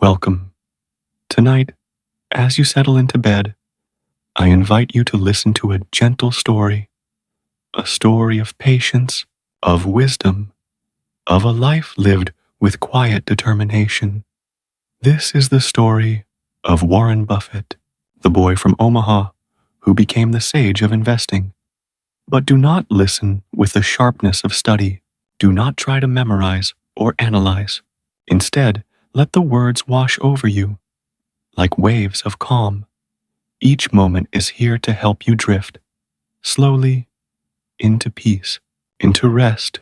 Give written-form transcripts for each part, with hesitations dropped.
Welcome. Tonight, as you settle into bed, I invite you to listen to a gentle story, a story of patience, of wisdom, of a life lived with quiet determination. This is the story of Warren Buffett, the boy from Omaha who became the sage of investing. But do not listen with the sharpness of study. Do not try to memorize or analyze. Instead, let the words wash over you like waves of calm. Each moment is here to help you drift slowly into peace, into rest,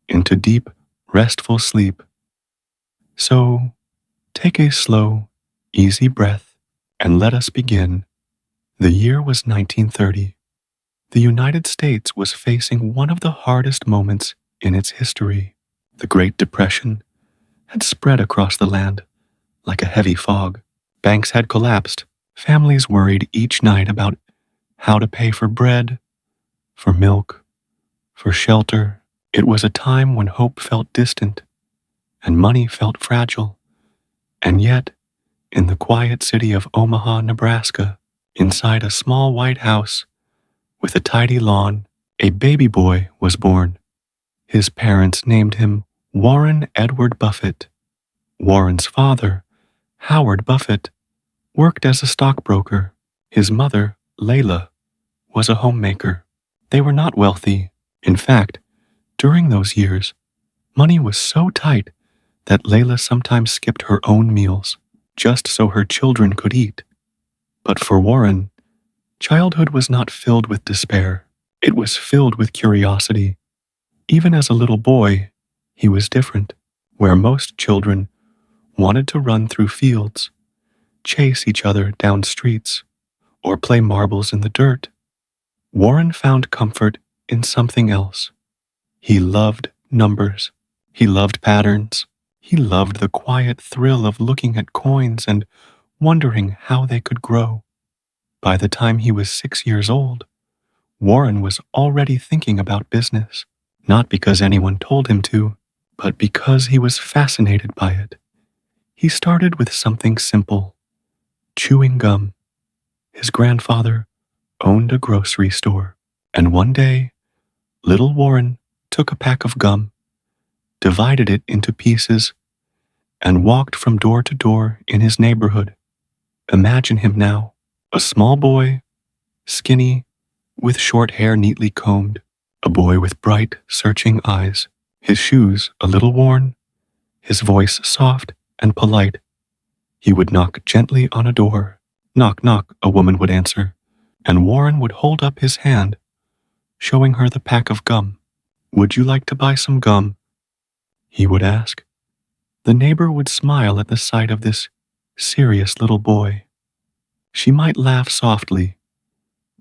into deep, restful sleep. So, take a slow, easy breath and let us begin. The year was 1930. The United States was facing one of the hardest moments in its history. The Great Depression had spread across the land like a heavy fog. Banks had collapsed. Families worried each night about how to pay for bread, for milk, for shelter. It was a time when hope felt distant and money felt fragile. And yet, in the quiet city of Omaha, Nebraska, inside a small white house with a tidy lawn, a baby boy was born. His parents named him Warren Edward Buffett. Warren's father, Howard Buffett, worked as a stockbroker. His mother, Layla, was a homemaker. They were not wealthy. In fact, during those years, money was so tight that Layla sometimes skipped her own meals just so her children could eat. But for Warren, childhood was not filled with despair. It was filled with curiosity. Even as a little boy, he was different. Where most children wanted to run through fields, chase each other down streets, or play marbles in the dirt, Warren found comfort in something else. He loved numbers. He loved patterns. He loved the quiet thrill of looking at coins and wondering how they could grow. By the time he was 6 years old, Warren was already thinking about business, not because anyone told him to, but because he was fascinated by it. He started with something simple, chewing gum. His grandfather owned a grocery store, and one day, little Warren took a pack of gum, divided it into pieces, and walked from door to door in his neighborhood. Imagine him now, a small boy, skinny, with short hair neatly combed, a boy with bright, searching eyes, his shoes a little worn, his voice soft and polite. He would knock gently on a door. Knock, knock, a woman would answer, and Warren would hold up his hand, showing her the pack of gum. "Would you like to buy some gum?" he would ask. The neighbor would smile at the sight of this serious little boy. She might laugh softly,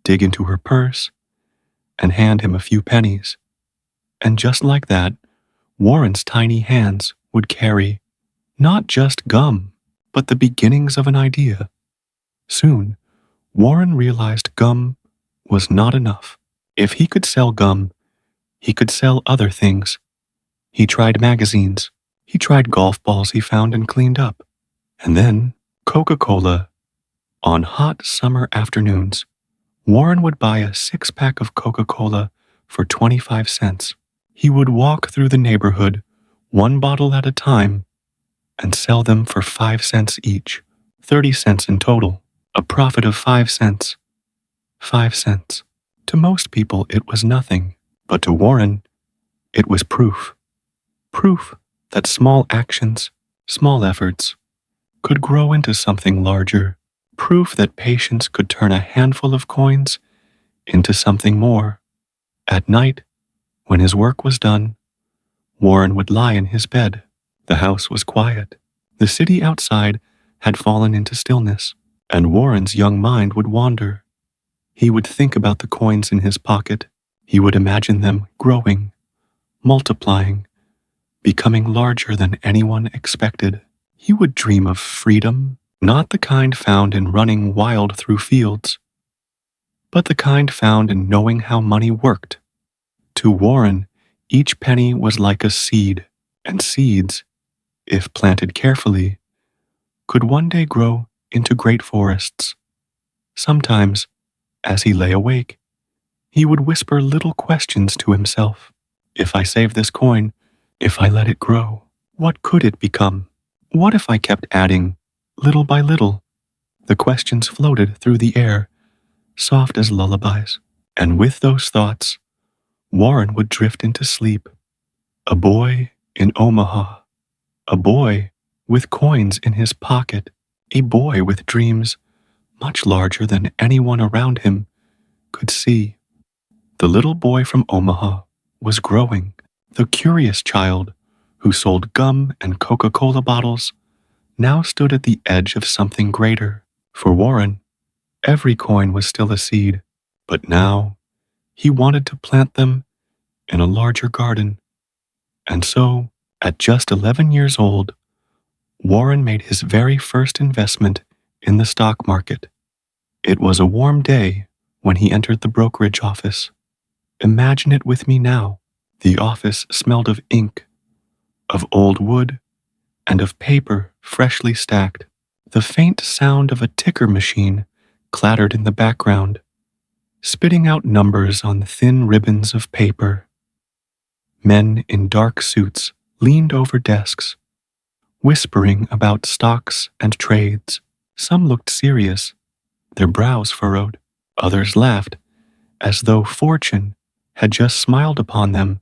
dig into her purse, and hand him a few pennies. And just like that, Warren's tiny hands would carry not just gum, but the beginnings of an idea. Soon, Warren realized gum was not enough. If he could sell gum, he could sell other things. He tried magazines. He tried golf balls he found and cleaned up. And then Coca-Cola. On hot summer afternoons, Warren would buy a 6-pack of Coca-Cola for 25 cents. He would walk through the neighborhood, one bottle at a time, and sell them for 5 cents each, 30 cents in total, a profit of 5 cents. 5 cents. To most people, it was nothing, but to Warren, it was proof. Proof that small actions, small efforts, could grow into something larger. Proof that patience could turn a handful of coins into something more. At night, when his work was done, Warren would lie in his bed. The house was quiet. The city outside had fallen into stillness, and Warren's young mind would wander. He would think about the coins in his pocket. He would imagine them growing, multiplying, becoming larger than anyone expected. He would dream of freedom, not the kind found in running wild through fields, but the kind found in knowing how money worked. To Warren, each penny was like a seed, and seeds, if planted carefully, could one day grow into great forests. Sometimes, as he lay awake, he would whisper little questions to himself. If I save this coin, if I let it grow, what could it become? What if I kept adding, little by little? The questions floated through the air, soft as lullabies. And with those thoughts, Warren would drift into sleep. A boy in Omaha. A boy with coins in his pocket. A boy with dreams much larger than anyone around him could see. The little boy from Omaha was growing. The curious child who sold gum and Coca-Cola bottles now stood at the edge of something greater. For Warren, every coin was still a seed, but now he wanted to plant them in a larger garden. And so, at just 11 years old, Warren made his very first investment in the stock market. It was a warm day when he entered the brokerage office. Imagine it with me now. The office smelled of ink, of old wood, and of paper freshly stacked. The faint sound of a ticker machine clattered in the background, spitting out numbers on thin ribbons of paper. Men in dark suits leaned over desks, whispering about stocks and trades. Some looked serious, their brows furrowed. Others laughed, as though fortune had just smiled upon them.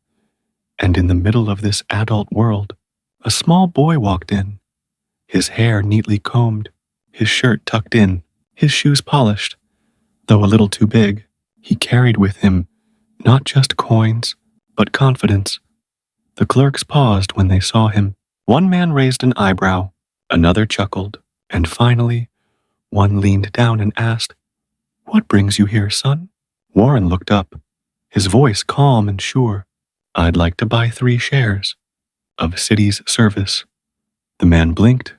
And in the middle of this adult world, a small boy walked in, his hair neatly combed, his shirt tucked in, his shoes polished. Though a little too big, he carried with him not just coins, but confidence. The clerks paused when they saw him. One man raised an eyebrow, another chuckled, and finally, one leaned down and asked, "What brings you here, son?" Warren looked up, his voice calm and sure. "I'd like to buy 3 shares of City's Service." The man blinked,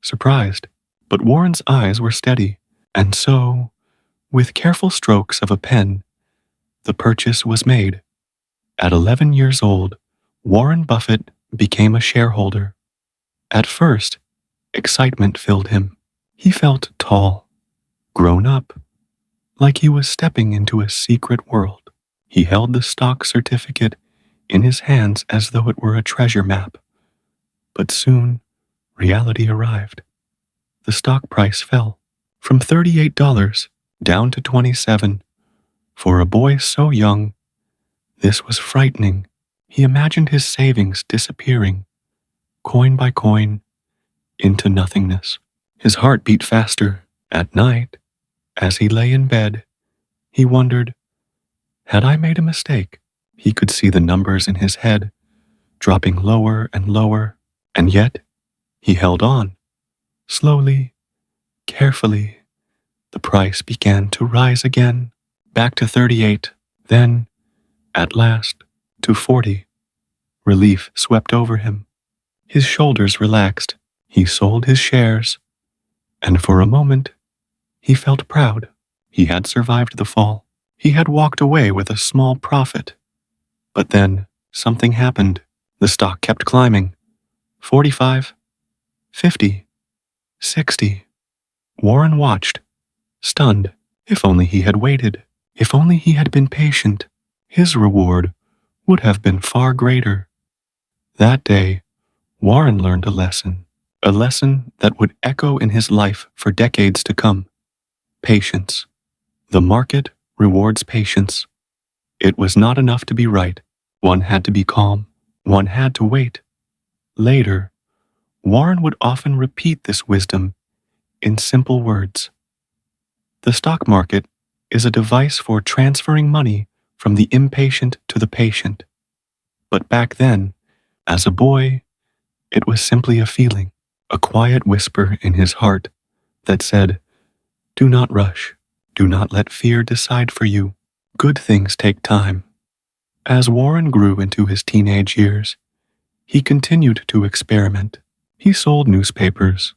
surprised, but Warren's eyes were steady, and so, with careful strokes of a pen, the purchase was made. At 11 years old, Warren Buffett became a shareholder. At first, excitement filled him. He felt tall, grown up, like he was stepping into a secret world. He held the stock certificate in his hands as though it were a treasure map. But soon, reality arrived. The stock price fell from $38 down to $27. For a boy so young, this was frightening. He imagined his savings disappearing, coin by coin, into nothingness. His heart beat faster. At night, as he lay in bed, he wondered, had I made a mistake? He could see the numbers in his head, dropping lower and lower, and yet he held on. Slowly, carefully, the price began to rise again, back to 38, then, at last, to 40. Relief swept over him. His shoulders relaxed. He sold his shares, and for a moment, he felt proud. He had survived the fall. He had walked away with a small profit. But then, something happened. The stock kept climbing. 45, 50, 60. Warren watched, stunned. If only he had waited. If only he had been patient. His reward would have been far greater. That day, Warren learned a lesson that would echo in his life for decades to come. Patience. The market rewards patience. It was not enough to be right. One had to be calm. One had to wait. Later, Warren would often repeat this wisdom in simple words. The stock market is a device for transferring money from the impatient to the patient. But back then, as a boy, it was simply a feeling, a quiet whisper in his heart that said, "Do not rush. Do not let fear decide for you. Good things take time." As Warren grew into his teenage years, he continued to experiment. He sold newspapers,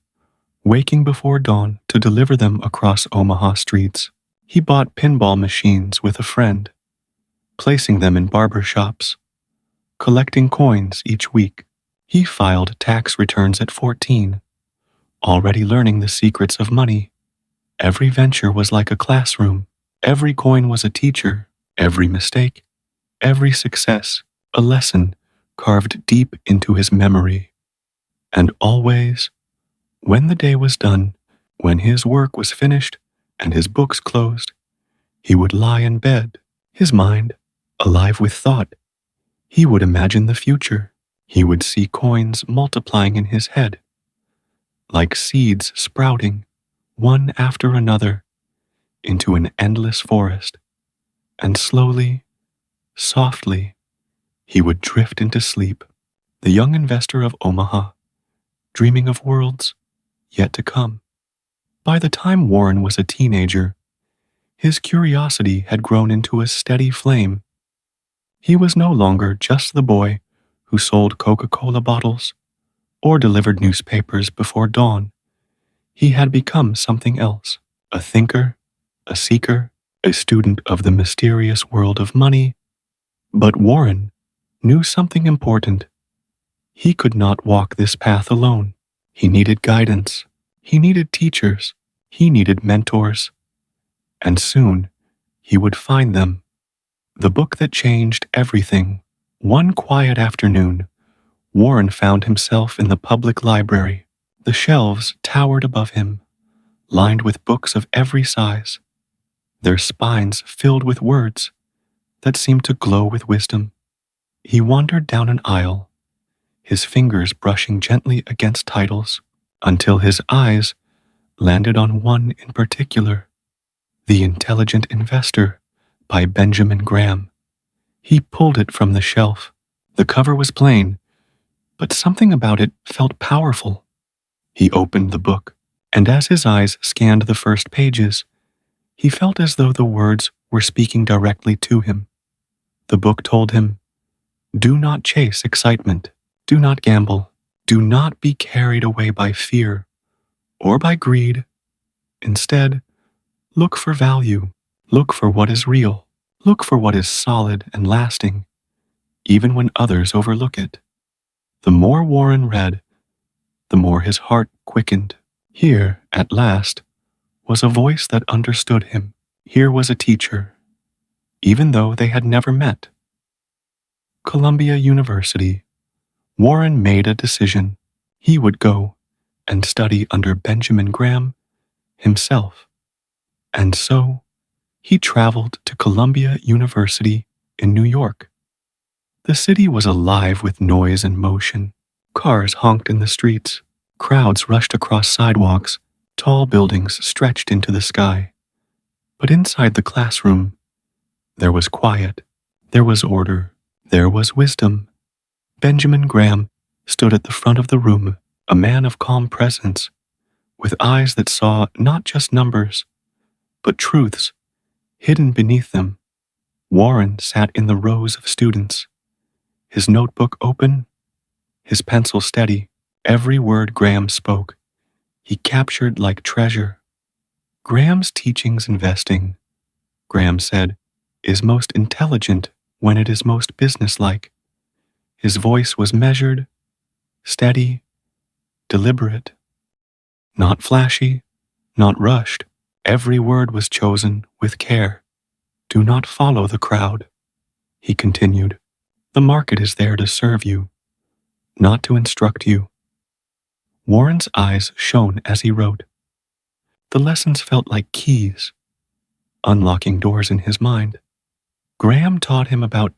waking before dawn to deliver them across Omaha streets. He bought pinball machines with a friend, placing them in barber shops, collecting coins each week. He filed tax returns at 14, already learning the secrets of money. Every venture was like a classroom. Every coin was a teacher. Every mistake, every success, a lesson carved deep into his memory. And always, when the day was done, when his work was finished and his books closed, he would lie in bed, his mind alive with thought. He would imagine the future. He would see coins multiplying in his head, like seeds sprouting, one after another, into an endless forest. And slowly, softly, he would drift into sleep, the young investor of Omaha, dreaming of worlds yet to come. By the time Warren was a teenager, his curiosity had grown into a steady flame. He was no longer just the boy who sold Coca-Cola bottles or delivered newspapers before dawn. He had become something else, a thinker, a seeker, a student of the mysterious world of money. But Warren knew something important. He could not walk this path alone. He needed guidance. He needed teachers. He needed mentors. And soon, he would find them. The book that changed everything. One quiet afternoon, Warren found himself in the public library. The shelves towered above him, lined with books of every size, their spines filled with words that seemed to glow with wisdom. He wandered down an aisle, his fingers brushing gently against titles, until his eyes landed on one in particular, The Intelligent Investor by Benjamin Graham. He pulled it from the shelf. The cover was plain, but something about it felt powerful. He opened the book, and as his eyes scanned the first pages, he felt as though the words were speaking directly to him. The book told him, "Do not chase excitement. Do not gamble. Do not be carried away by fear or by greed. Instead, look for value. Look for what is real. Look for what is solid and lasting, even when others overlook it." The more Warren read, the more his heart quickened. Here, at last, was a voice that understood him. Here was a teacher, even though they had never met. Columbia University. Warren made a decision. He would go and study under Benjamin Graham himself. And so, he traveled to Columbia University in New York. The city was alive with noise and motion. Cars honked in the streets. Crowds rushed across sidewalks. Tall buildings stretched into the sky. But inside the classroom, there was quiet. There was order. There was wisdom. Benjamin Graham stood at the front of the room, a man of calm presence, with eyes that saw not just numbers, but truths hidden beneath them. Warren sat in the rows of students, his notebook open, his pencil steady. Every word Graham spoke, he captured like treasure. Graham's teachings investing, Graham said, is most intelligent when it is most businesslike. His voice was measured, steady, deliberate, not flashy, not rushed. Every word was chosen with care. Do not follow the crowd, he continued. The market is there to serve you, not to instruct you. Warren's eyes shone as he wrote. The lessons felt like keys, unlocking doors in his mind. Graham taught him about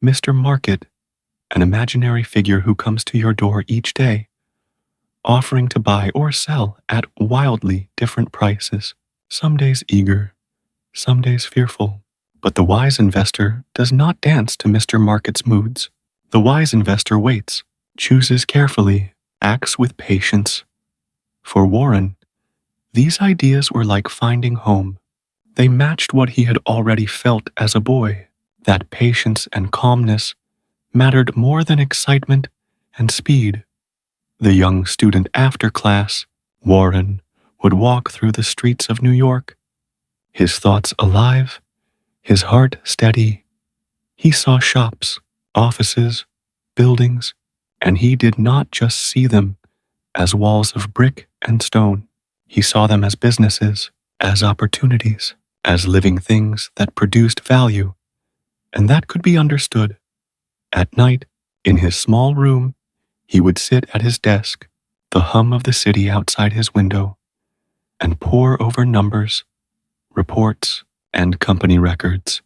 Mr. Market, an imaginary figure who comes to your door each day, offering to buy or sell at wildly different prices, some days eager, some days fearful. But the wise investor does not dance to Mr. Market's moods. The wise investor waits, chooses carefully, acts with patience. For Warren, these ideas were like finding home. They matched what he had already felt as a boy. That patience and calmness mattered more than excitement and speed. The young student after class, Warren, would walk through the streets of New York, his thoughts alive, his heart steady. He saw shops, offices, buildings, and he did not just see them as walls of brick and stone. He saw them as businesses, as opportunities, as living things that produced value, and that could be understood. At night, in his small room, he would sit at his desk, the hum of the city outside his window, and pore over numbers, reports, and company records.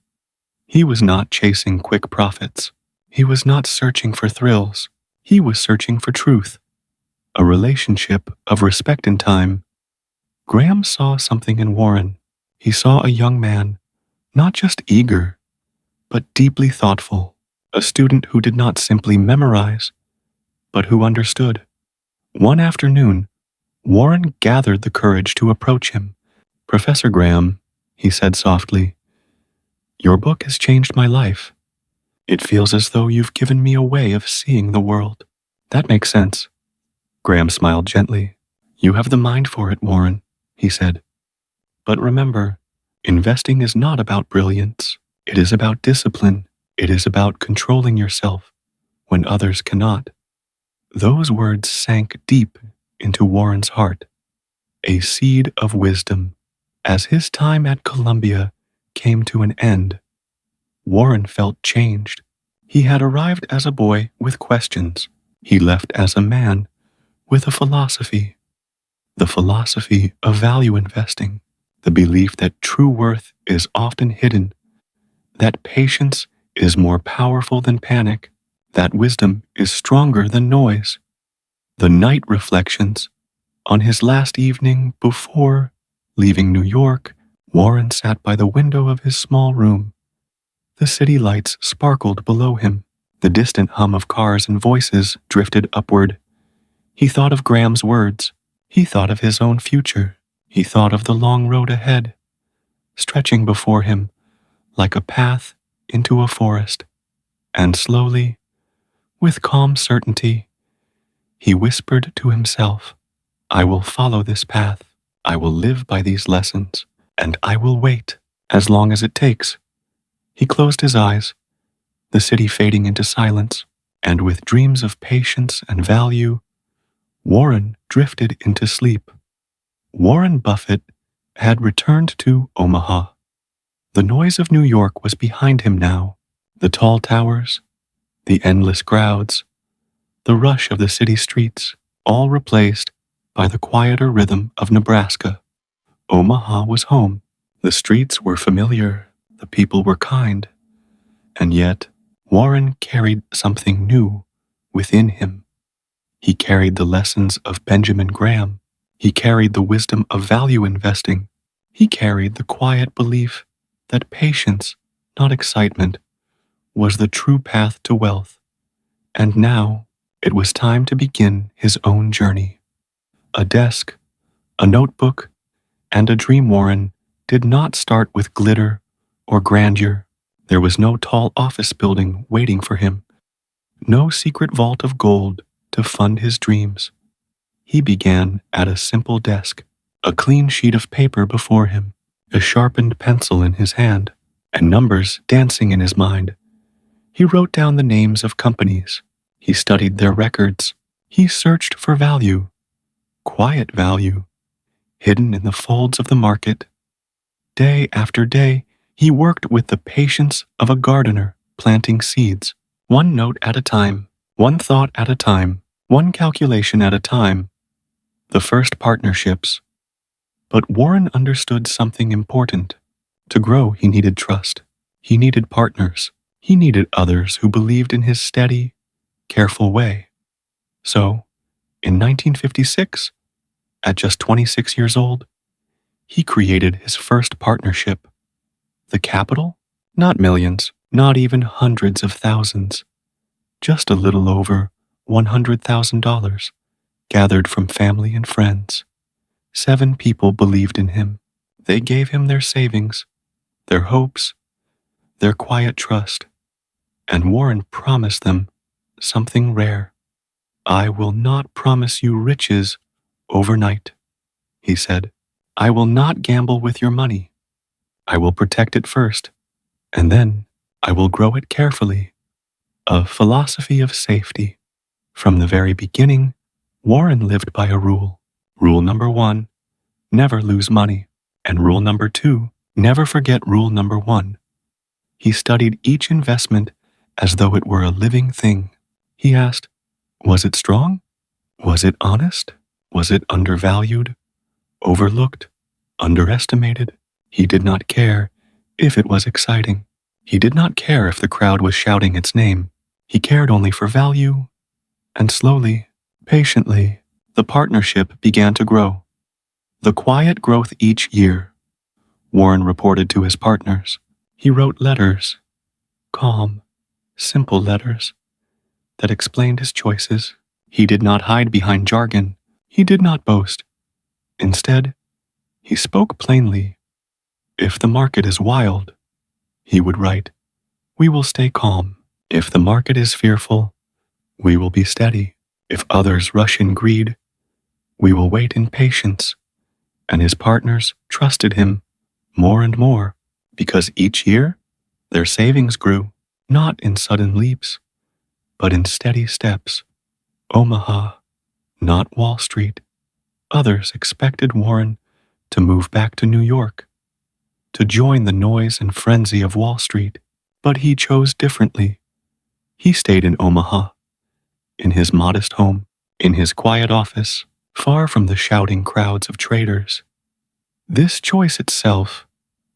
He was not chasing quick profits. He was not searching for thrills. He was searching for truth, a relationship of respect in time. Graham saw something in Warren. He saw a young man, not just eager, but deeply thoughtful, a student who did not simply memorize, but who understood. One afternoon, Warren gathered the courage to approach him. "Professor Graham," he said softly, "your book has changed my life. It feels as though you've given me a way of seeing the world." "That makes sense." Graham smiled gently. "You have the mind for it, Warren," he said. "But remember, investing is not about brilliance. It is about discipline. It is about controlling yourself when others cannot." Those words sank deep into Warren's heart, a seed of wisdom. As his time at Columbia came to an end, Warren felt changed. He had arrived as a boy with questions. He left as a man with a philosophy, the philosophy of value investing, the belief that true worth is often hidden, that patience is more powerful than panic, that wisdom is stronger than noise. The night reflections. On his last evening before leaving New York, Warren sat by the window of his small room. The city lights sparkled below him. The distant hum of cars and voices drifted upward. He thought of Graham's words. He thought of his own future. He thought of the long road ahead, stretching before him like a path into a forest. And slowly, with calm certainty, he whispered to himself, "I will follow this path. I will live by these lessons, and I will wait as long as it takes." He closed his eyes, the city fading into silence, and with dreams of patience and value, Warren drifted into sleep. Warren Buffett had returned to Omaha. The noise of New York was behind him now, the tall towers, the endless crowds, the rush of the city streets, all replaced by the quieter rhythm of Nebraska. Omaha was home. The streets were familiar, the people were kind, and yet Warren carried something new within him. He carried the lessons of Benjamin Graham. He carried the wisdom of value investing. He carried the quiet belief that patience, not excitement, was the true path to wealth. And now it was time to begin his own journey. A desk, a notebook, and a dream Warren did not start with glitter or grandeur. There was no tall office building waiting for him, no secret vault of gold to fund his dreams. He began at a simple desk, a clean sheet of paper before him, a sharpened pencil in his hand, and numbers dancing in his mind. He wrote down the names of companies. He studied their records. He searched for value, quiet value, hidden in the folds of the market. Day after day, he worked with the patience of a gardener, planting seeds, one note at a time, one thought at a time, one calculation at a time. The first partnerships. But Warren understood something important. To grow, he needed trust. He needed partners. He needed others who believed in his steady, careful way. So, in 1956, at just 26 years old, he created his first partnership. The capital? Not millions, not even hundreds of thousands. Just a little over $100,000, gathered from family and friends. 7 people believed in him. They gave him their savings, their hopes, their quiet trust. And Warren promised them something rare. "I will not promise you riches overnight," he said. "I will not gamble with your money. I will protect it first, and then I will grow it carefully." A philosophy of safety. From the very beginning, Warren lived by a rule. Rule number 1, never lose money. And rule number 2, never forget rule number 1. He studied each investment as though it were a living thing. He asked, was it strong? Was it honest? Was it undervalued? Overlooked? Underestimated? He did not care if it was exciting. He did not care if the crowd was shouting its name. He cared only for value. And slowly, patiently, the partnership began to grow. The quiet growth each year, Warren reported to his partners. He wrote letters, calm, simple letters, that explained his choices. He did not hide behind jargon. He did not boast. Instead, he spoke plainly. If the market is wild, he would write, we will stay calm. If the market is fearful, we will be steady. If others rush in greed, we will wait in patience. And his partners trusted him more and more because each year their savings grew, not in sudden leaps, but in steady steps. Omaha, not Wall Street. Others expected Warren to move back to New York, to join the noise and frenzy of Wall Street, but he chose differently. He stayed in Omaha, in his modest home, in his quiet office, far from the shouting crowds of traders. This choice itself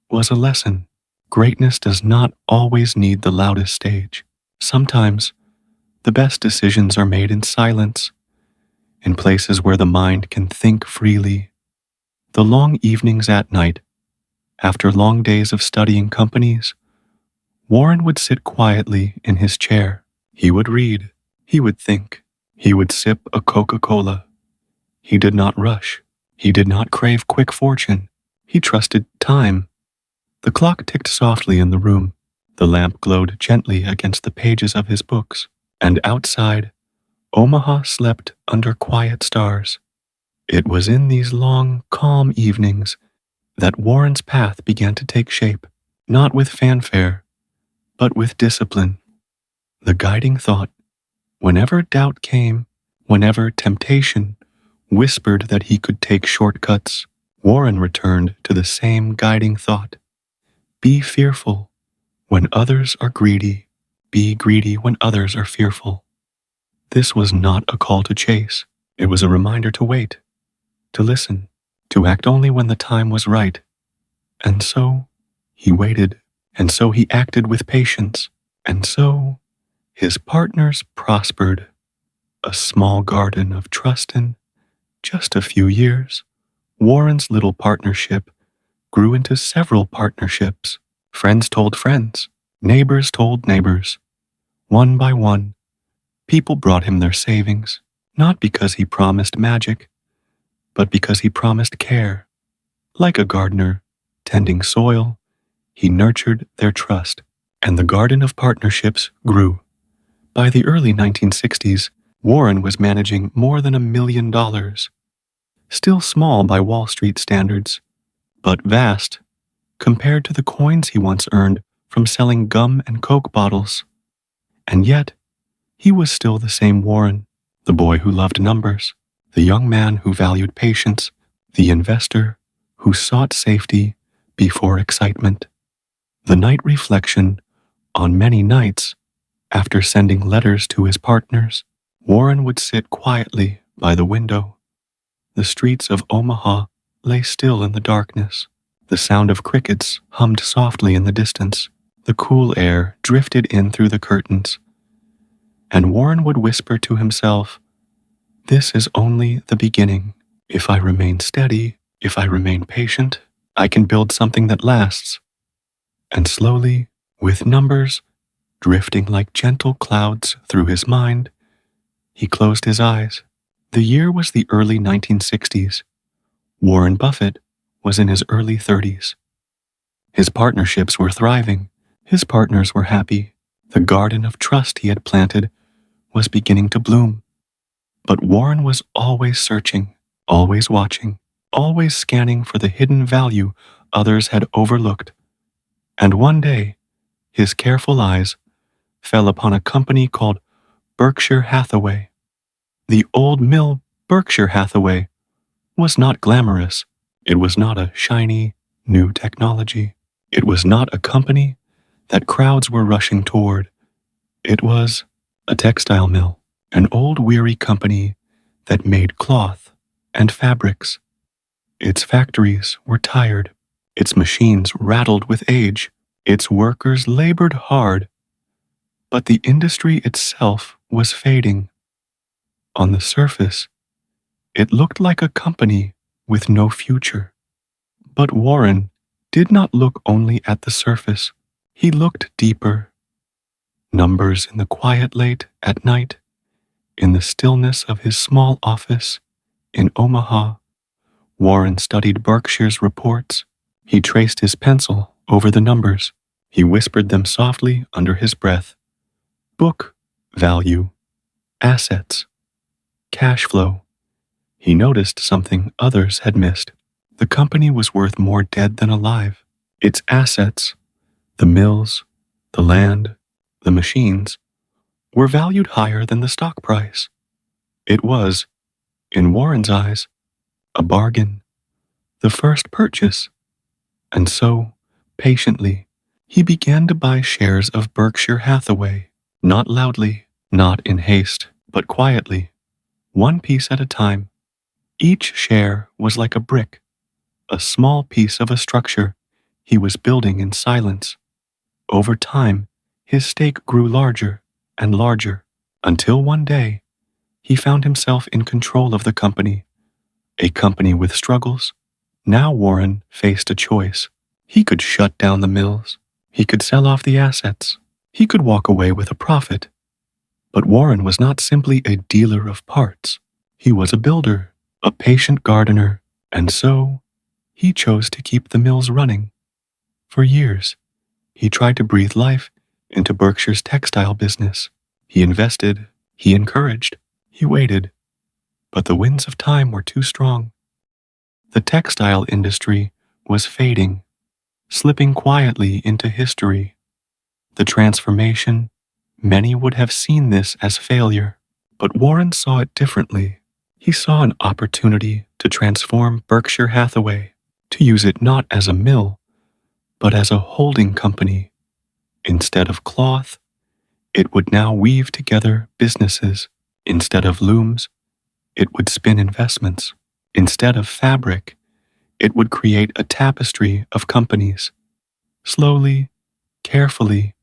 was a lesson. Greatness does not always need the loudest stage. Sometimes, the best decisions are made in silence, in places where the mind can think freely. The long evenings at night, after long days of studying companies, Warren would sit quietly in his chair. He would read. He would think. He would sip a Coca-Cola. He did not rush. He did not crave quick fortune. He trusted time. The clock ticked softly in the room. The lamp glowed gently against the pages of his books. And outside, Omaha slept under quiet stars. It was in these long, calm evenings that Warren's path began to take shape, not with fanfare, but with discipline. The guiding thought, whenever doubt came, whenever temptation whispered that he could take shortcuts, Warren returned to the same guiding thought. Be fearful when others are greedy. Be greedy when others are fearful. This was not a call to chase. It was a reminder to wait, to listen, to act only when the time was right. And so he waited, and so he acted with patience, and so his partners prospered. A small garden of trust in just a few years. Warren's little partnership grew into several partnerships. Friends told friends, neighbors told neighbors. One by one, people brought him their savings, not because he promised magic, but because he promised care. Like a gardener tending soil, he nurtured their trust, and the garden of partnerships grew. By the early 1960s, Warren was managing more than $1 million. Still small by Wall Street standards, but vast compared to the coins he once earned from selling gum and Coke bottles. And yet, he was still the same Warren, the boy who loved numbers, the young man who valued patience, the investor who sought safety before excitement. The night reflection, on many nights, after sending letters to his partners, Warren would sit quietly by the window. The streets of Omaha lay still in the darkness. The sound of crickets hummed softly in the distance. The cool air drifted in through the curtains. And Warren would whisper to himself, "This is only the beginning. If I remain steady, if I remain patient, I can build something that lasts." And slowly, with numbers drifting like gentle clouds through his mind, he closed his eyes. The year was the early 1960s. Warren Buffett was in his early 30s. His partnerships were thriving. His partners were happy. The garden of trust he had planted was beginning to bloom. But Warren was always searching, always watching, always scanning for the hidden value others had overlooked. And one day, his careful eyes fell upon a company called Berkshire Hathaway. The old mill Berkshire Hathaway was not glamorous. It was not a shiny, new technology. It was not a company that crowds were rushing toward. It was a textile mill, an old weary company that made cloth and fabrics. Its factories were tired. Its machines rattled with age. Its workers labored hard, but the industry itself was fading. On the surface, it looked like a company with no future. But Warren did not look only at the surface. He looked deeper. Numbers in the quiet late at night, in the stillness of his small office in Omaha, Warren studied Berkshire's reports. He traced his pencil over the numbers. He whispered them softly under his breath. Book value, assets, cash flow. He noticed something others had missed. The company was worth more dead than alive. Its assets, the mills, the land, the machines, were valued higher than the stock price. It was, in Warren's eyes, a bargain, the first purchase. And so, patiently, he began to buy shares of Berkshire Hathaway, not loudly, not in haste, but quietly, one piece at a time. Each share was like a brick, a small piece of a structure he was building in silence. Over time, his stake grew larger and larger, until one day, he found himself in control of the company, a company with struggles. Now Warren faced a choice. He could shut down the mills. He could sell off the assets. He could walk away with a profit. But Warren was not simply a dealer of parts. He was a builder, a patient gardener, and so he chose to keep the mills running. For years, he tried to breathe life into Berkshire's textile business. He invested, he encouraged, he waited. But the winds of time were too strong. The textile industry was fading, slipping quietly into history. The transformation, many would have seen this as failure, but Warren saw it differently. He saw an opportunity to transform Berkshire Hathaway, to use it not as a mill, but as a holding company. Instead of cloth, it would now weave together businesses. Instead of looms, it would spin investments. Instead of fabric, it would create a tapestry of companies. Slowly, carefully,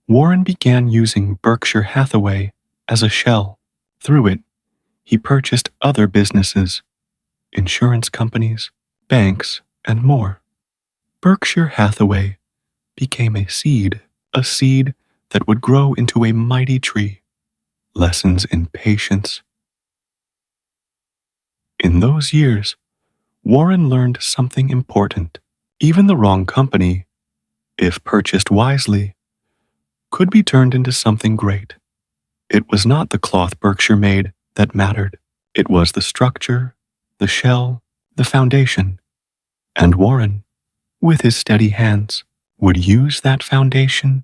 Warren began using Berkshire Hathaway as a shell. Through it, he purchased other businesses, insurance companies, banks, and more. Berkshire Hathaway became a seed that would grow into a mighty tree. Lessons in patience. In those years, Warren learned something important. Even the wrong company, if purchased wisely, could be turned into something great. It was not the cloth Berkshire made that mattered. It was the structure, the shell, the foundation. And Warren, with his steady hands, would use that foundation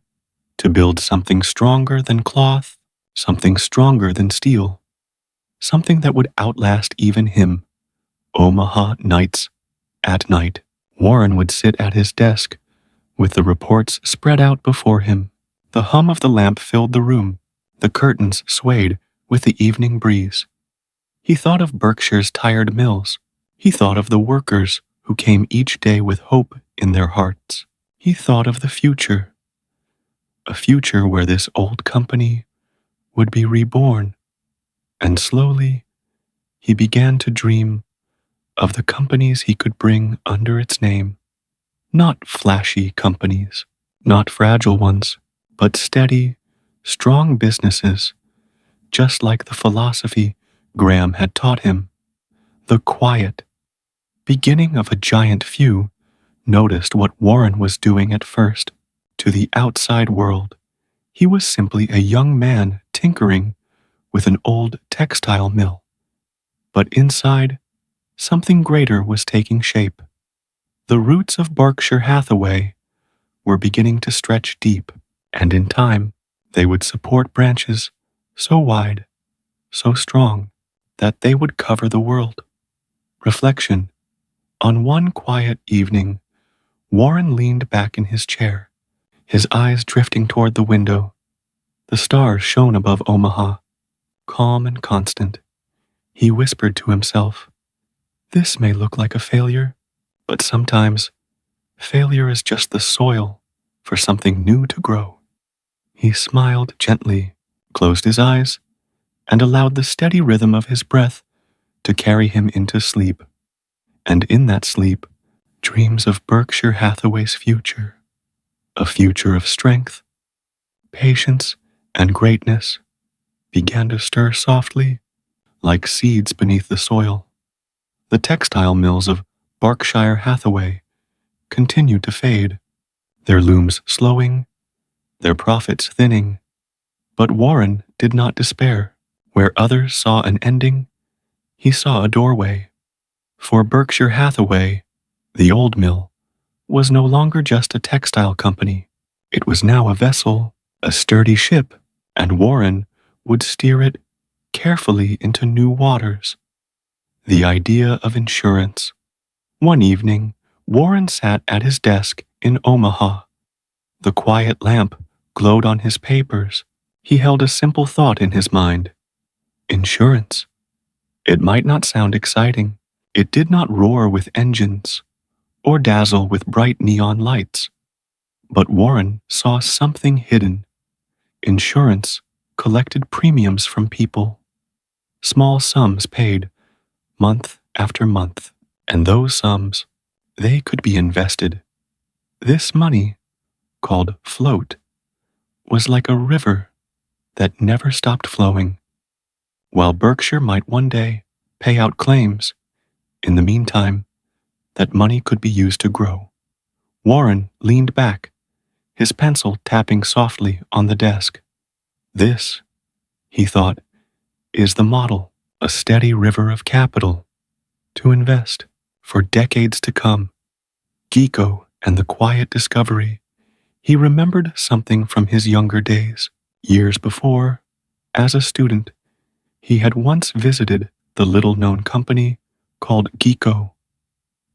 to build something stronger than cloth, something stronger than steel, something that would outlast even him. Omaha nights. At night, Warren would sit at his desk with the reports spread out before him. The hum of the lamp filled the room. The curtains swayed with the evening breeze. He thought of Berkshire's tired mills. He thought of the workers who came each day with hope in their hearts. He thought of the future, a future where this old company would be reborn. And slowly, he began to dream of the companies he could bring under its name. Not flashy companies, not fragile ones, but steady, strong businesses, just like the philosophy Graham had taught him. The quiet beginning of a giant few noticed what Warren was doing at first. To the outside world, he was simply a young man tinkering with an old textile mill. But inside, something greater was taking shape. The roots of Berkshire Hathaway were beginning to stretch deep, and in time, they would support branches so wide, so strong, that they would cover the world. Reflection. On one quiet evening, Warren leaned back in his chair, his eyes drifting toward the window. The stars shone above Omaha, calm and constant. He whispered to himself, "This may look like a failure, but sometimes failure is just the soil for something new to grow." He smiled gently, closed his eyes, and allowed the steady rhythm of his breath to carry him into sleep. And in that sleep, dreams of Berkshire Hathaway's future, a future of strength, patience, and greatness, began to stir softly like seeds beneath the soil. The textile mills of Berkshire Hathaway continued to fade, their looms slowing, their profits thinning. But Warren did not despair. Where others saw an ending, he saw a doorway. For Berkshire Hathaway, the old mill, was no longer just a textile company. It was now a vessel, a sturdy ship, and Warren would steer it carefully into new waters. The idea of insurance. One evening, Warren sat at his desk in Omaha. The quiet lamp glowed on his papers. He held a simple thought in his mind. Insurance. It might not sound exciting. It did not roar with engines or dazzle with bright neon lights. But Warren saw something hidden. Insurance collected premiums from people. Small sums paid month after month. And those sums, they could be invested. This money, called float, was like a river that never stopped flowing. While Berkshire might one day pay out claims, in the meantime, that money could be used to grow. Warren leaned back, his pencil tapping softly on the desk. This, he thought, is the model, a steady river of capital to invest for decades to come. Geeko and the quiet discovery. He remembered something from his younger days. Years before, as a student, he had once visited the little-known company called Geeko.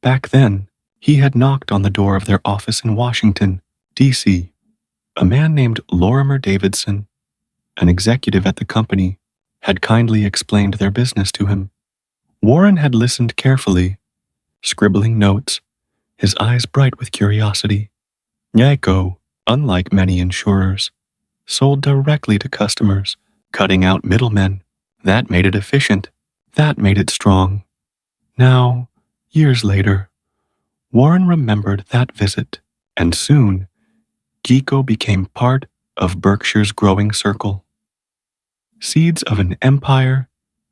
Back then, he had knocked on the door of their office in Washington, D.C. A man named Lorimer Davidson, an executive at the company, had kindly explained their business to him. Warren had listened carefully, scribbling notes, his eyes bright with curiosity. Geeko, unlike many insurers, sold directly to customers, cutting out middlemen. That made it efficient. That made it strong. Now, years later, Warren remembered that visit, and soon, Geeko became part of Berkshire's growing circle. Seeds of an empire,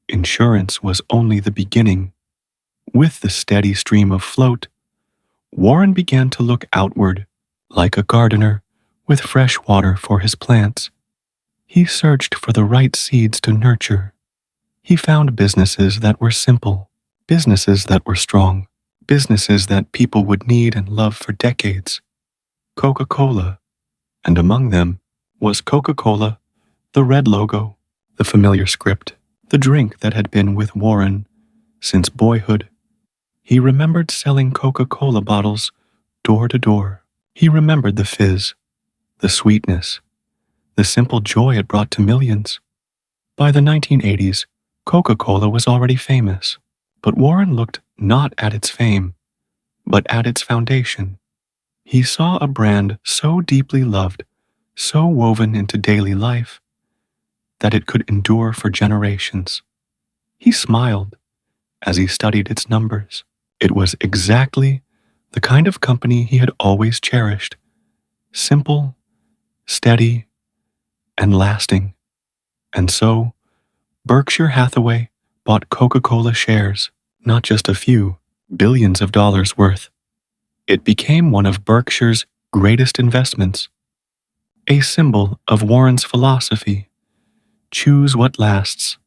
insurance was only the beginning. With the steady stream of float, Warren began to look outward, like a gardener with fresh water for his plants. He searched for the right seeds to nurture. He found businesses that were simple, businesses that were strong, businesses that people would need and love for decades. Coca-Cola, and among them was Coca-Cola, the red logo, the familiar script, the drink that had been with Warren since boyhood. He remembered selling Coca-Cola bottles door to door. He remembered the fizz, the sweetness, the simple joy it brought to millions. By the 1980s, Coca-Cola was already famous, but Warren looked not at its fame, but at its foundation. He saw a brand so deeply loved, so woven into daily life, that it could endure for generations. He smiled as he studied its numbers. It was exactly the kind of company he had always cherished. Simple, steady, and lasting. And so, Berkshire Hathaway bought Coca-Cola shares, not just a few, billions of dollars worth. It became one of Berkshire's greatest investments, a symbol of Warren's philosophy. Choose what lasts.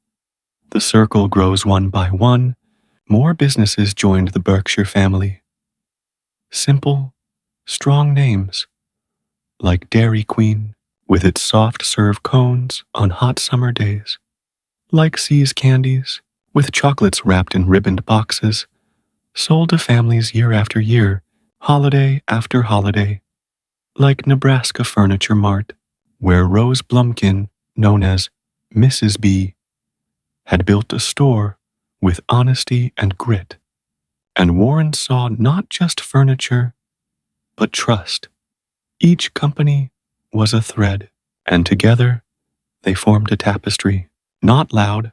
The circle grows one by one. More businesses joined the Berkshire family. Simple, strong names, like Dairy Queen, with its soft serve cones on hot summer days, like See's Candies, with chocolates wrapped in ribboned boxes sold to families year after year, holiday after holiday, like Nebraska Furniture Mart, where Rose Blumkin, known as Mrs. B, had built a store with honesty and grit. And Warren saw not just furniture, but trust. Each company was a thread, and together they formed a tapestry, not loud,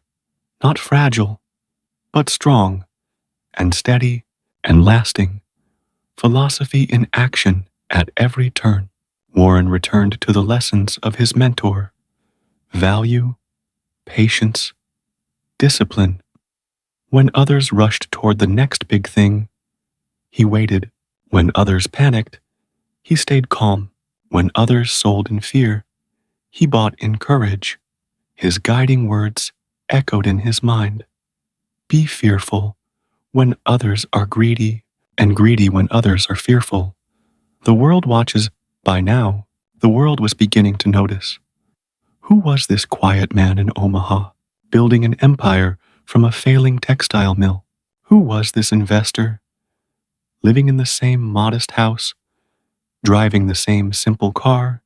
not fragile, but strong and steady and lasting. Philosophy in action at every turn. Warren returned to the lessons of his mentor: value, patience, discipline. When others rushed toward the next big thing, he waited. When others panicked, he stayed calm. When others sold in fear, he bought in courage. His guiding words echoed in his mind: be fearful when others are greedy, and greedy when others are fearful. The world watches. By now, the world was beginning to notice. Who was this quiet man in Omaha, building an empire from a failing textile mill? Who was this investor, living in the same modest house, driving the same simple car,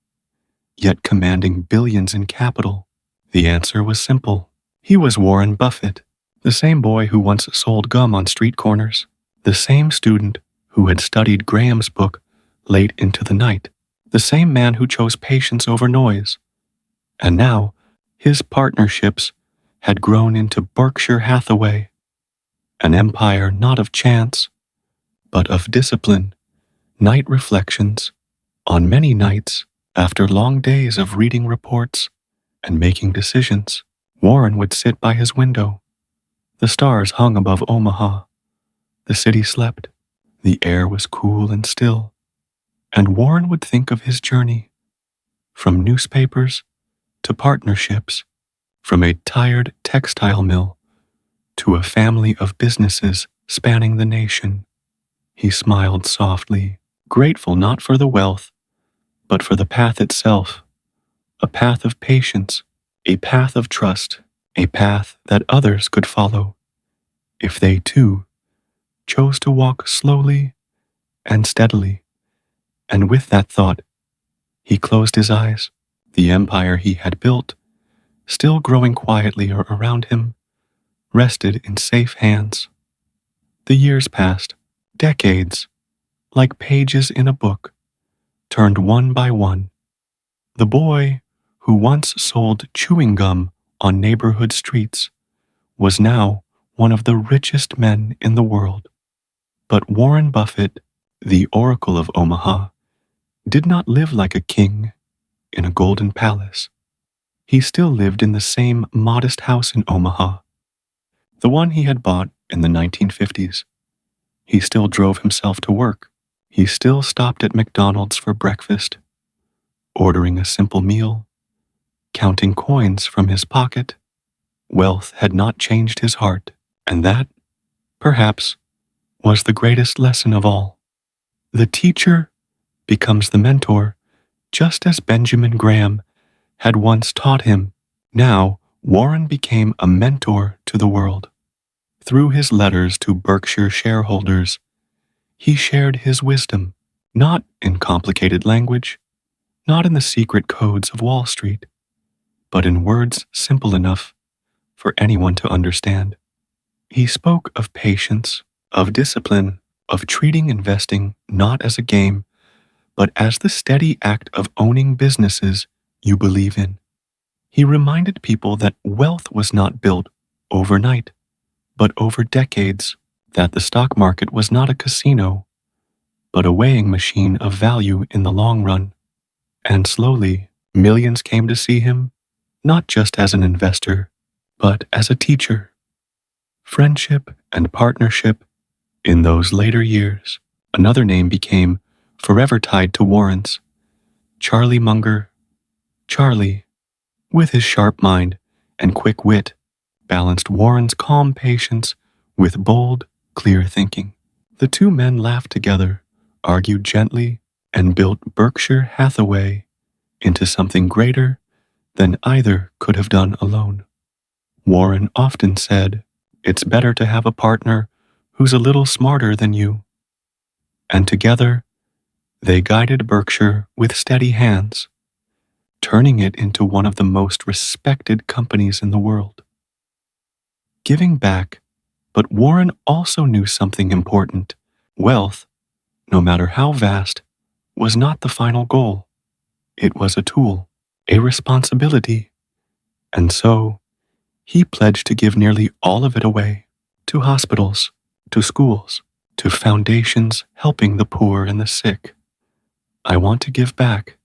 yet commanding billions in capital? The answer was simple. He was Warren Buffett, the same boy who once sold gum on street corners, the same student who had studied Graham's book late into the night, the same man who chose patience over noise. And now, his partnerships had grown into Berkshire Hathaway, an empire not of chance, but of discipline. Night reflections. On many nights, after long days of reading reports and making decisions, Warren would sit by his window. The stars hung above Omaha. The city slept. The air was cool and still. And Warren would think of his journey, from newspapers to partnerships, from a tired textile mill to a family of businesses spanning the nation. He smiled softly, grateful not for the wealth, but for the path itself, a path of patience, a path of trust, a path that others could follow, if they too chose to walk slowly and steadily. And with that thought, he closed his eyes. The empire he had built, still growing quietly around him, rested in safe hands. The years passed, decades, like pages in a book, turned one by one. The boy who once sold chewing gum on neighborhood streets was now one of the richest men in the world. But Warren Buffett, the Oracle of Omaha, did not live like a king in a golden palace. He still lived in the same modest house in Omaha, the one he had bought in the 1950s. He still drove himself to work. He still stopped at McDonald's for breakfast, ordering a simple meal, counting coins from his pocket. Wealth had not changed his heart, and that, perhaps, was the greatest lesson of all. The teacher becomes the mentor, just as Benjamin Graham had once taught him. Now, Warren became a mentor to the world. Through his letters to Berkshire shareholders, he shared his wisdom, not in complicated language, not in the secret codes of Wall Street, but in words simple enough for anyone to understand. He spoke of patience, of discipline, of treating investing not as a game, but as the steady act of owning businesses you believe in. He reminded people that wealth was not built overnight, but over decades, that the stock market was not a casino, but a weighing machine of value in the long run. And slowly, millions came to see him, not just as an investor, but as a teacher. Friendship and partnership in those later years. Another name became forever tied to Warren's: Charlie Munger. Charlie, with his sharp mind and quick wit, balanced Warren's calm patience with bold, clear thinking. The two men laughed together, argued gently, and built Berkshire Hathaway into something greater than either could have done alone. Warren often said, "It's better to have a partner who's a little smarter than you. And together, they guided Berkshire with steady hands, turning it into one of the most respected companies in the world. Giving back, but Warren also knew something important. Wealth, no matter how vast, was not the final goal. It was a tool, a responsibility, and so he pledged to give nearly all of it away to hospitals, to schools, to foundations helping the poor and the sick. I want to give back,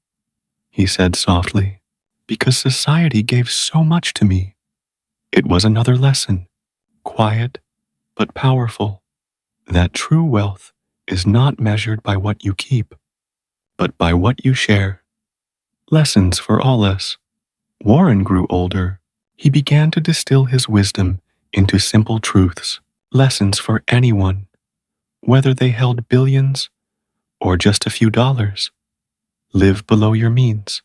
he said softly, because society gave so much to me. It was another lesson, quiet but powerful, that true wealth is not measured by what you keep, but by what you share. Lessons for all us. Warren grew older. He began to distill his wisdom into simple truths, lessons for anyone, whether they held billions or just a few dollars. Live below your means.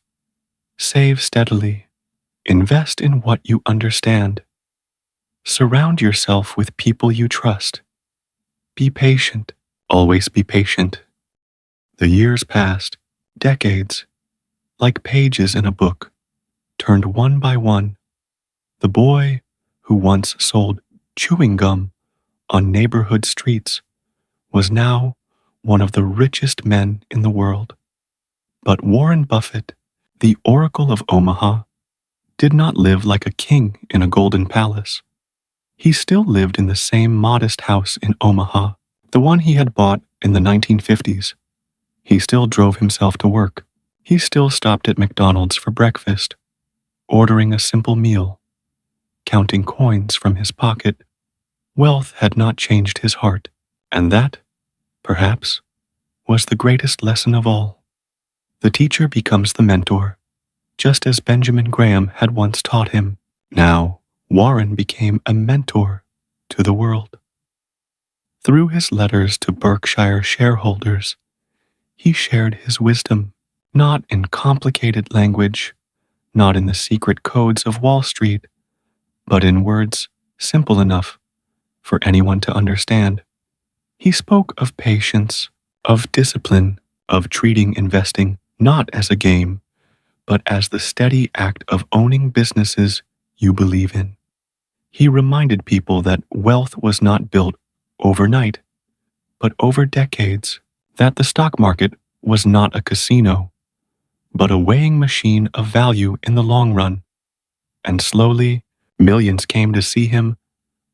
Save steadily. Invest in what you understand. Surround yourself with people you trust. Be patient. Always be patient. The years passed, decades, like pages in a book, turned one by one. The boy who once sold chewing gum on neighborhood streets was now one of the richest men in the world. But Warren Buffett, the Oracle of Omaha, did not live like a king in a golden palace. He still lived in the same modest house in Omaha, the one he had bought in the 1950s. He still drove himself to work. He still stopped at McDonald's for breakfast, ordering a simple meal, counting coins from his pocket. Wealth had not changed his heart, and that, perhaps, was the greatest lesson of all. The teacher becomes the mentor, just as Benjamin Graham had once taught him. Now, Warren became a mentor to the world. Through his letters to Berkshire shareholders, he shared his wisdom, not in complicated language, not in the secret codes of Wall Street, but in words simple enough for anyone to understand. He spoke of patience, of discipline, of treating investing not as a game, but as the steady act of owning businesses you believe in. He reminded people that wealth was not built overnight, but over decades, that the stock market was not a casino, but a weighing machine of value in the long run. And slowly, millions came to see him,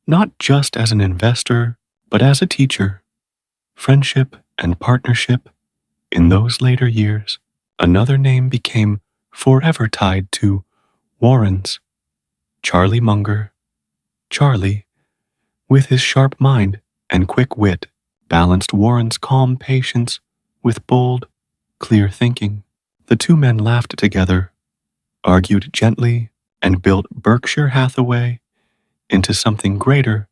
not just as an investor, but as a teacher. Friendship and partnership. In those later years, another name became forever tied to Warren's. Charlie Munger. Charlie, with his sharp mind and quick wit, balanced Warren's calm patience with bold, clear thinking. The two men laughed together, argued gently, and built Berkshire Hathaway into something greater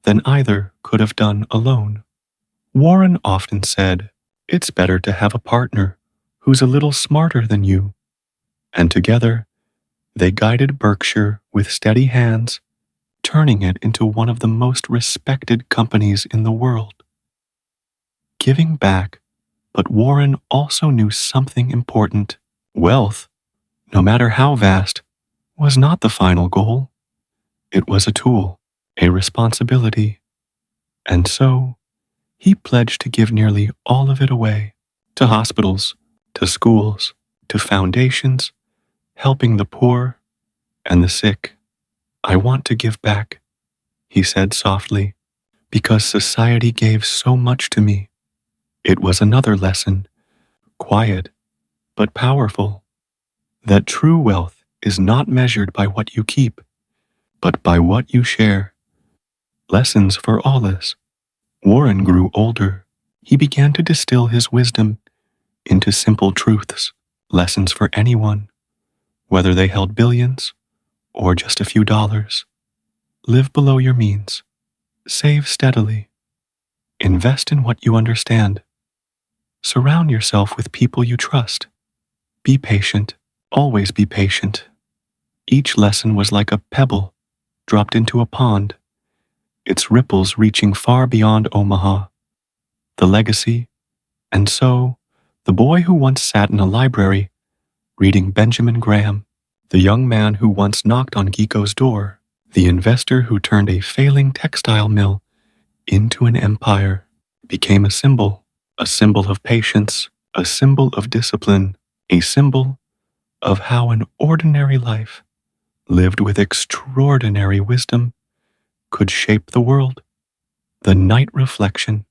than either could have done alone. Warren often said, "It's better to have a partner who's a little smarter than you." And together, they guided Berkshire with steady hands, turning it into one of the most respected companies in the world. Giving back, but Warren also knew something important. Wealth, no matter how vast, was not the final goal. It was a tool, a responsibility. And so, he pledged to give nearly all of it away, to hospitals, to schools, to foundations, helping the poor and the sick. I want to give back, he said softly, because society gave so much to me. It was another lesson, quiet but powerful, that true wealth is not measured by what you keep, but by what you share. Lessons for all us. Warren grew older. He began to distill his wisdom into simple truths, lessons for anyone, whether they held billions or just a few dollars. Live below your means. Save steadily. Invest in what you understand. Surround yourself with people you trust. Be patient. Always be patient. Each lesson was like a pebble dropped into a pond, its ripples reaching far beyond Omaha. The legacy, and so, the boy who once sat in a library reading Benjamin Graham, the young man who once knocked on Gico's door, the investor who turned a failing textile mill into an empire, became a symbol of patience, a symbol of discipline, a symbol of how an ordinary life, lived with extraordinary wisdom, could shape the world. The Night Reflection.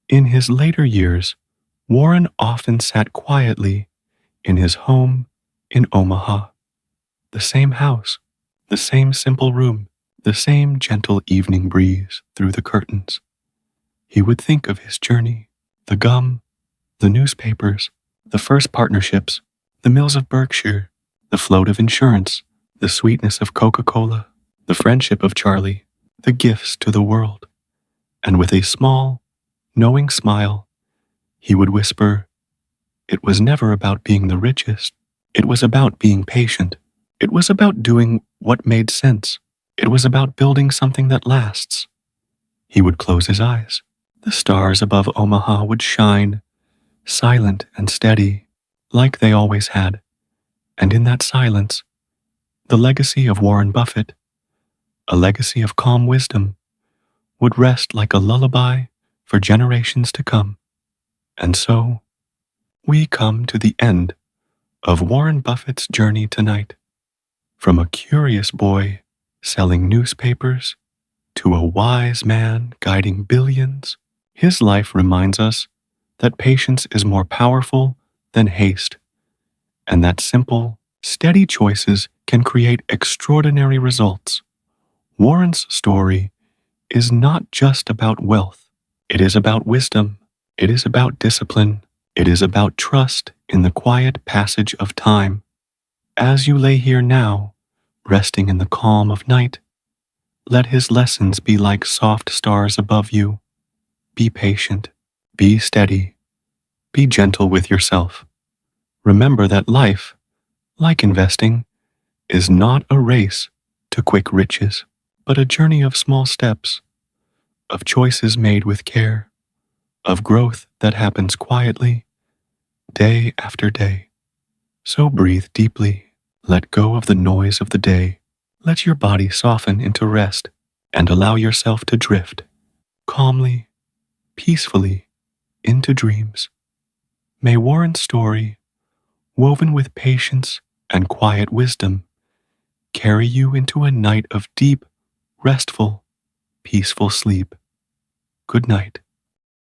In his later years, Warren often sat quietly in his home in Omaha. The same house, the same simple room, the same gentle evening breeze through the curtains. He would think of his journey, the gum, the newspapers, the first partnerships, the mills of Berkshire, the float of insurance, the sweetness of Coca-Cola, the friendship of Charlie, the gifts to the world. And with a small, knowing smile, he would whisper, "It was never about being the richest. It was about being patient. It was about doing what made sense. It was about building something that lasts." He would close his eyes. The stars above Omaha would shine, silent and steady, like they always had. And in that silence, the legacy of Warren Buffett, a legacy of calm wisdom, would rest like a lullaby for generations to come. And so, we come to the end of Warren Buffett's journey tonight. From a curious boy selling newspapers to a wise man guiding billions, his life reminds us that patience is more powerful than haste, and that simple, steady choices can create extraordinary results. Warren's story is not just about wealth. It is about wisdom. It is about discipline. It is about trust in the quiet passage of time. As you lay here now, resting in the calm of night, let his lessons be like soft stars above you. Be patient. Be steady. Be gentle with yourself. Remember that life, like investing, is not a race to quick riches, but a journey of small steps, of choices made with care, of growth that happens quietly, day after day. So breathe deeply, let go of the noise of the day, let your body soften into rest, and allow yourself to drift, calmly, peacefully, into dreams. May Warren's story, woven with patience and quiet wisdom, carry you into a night of deep, restful, peaceful sleep. Good night.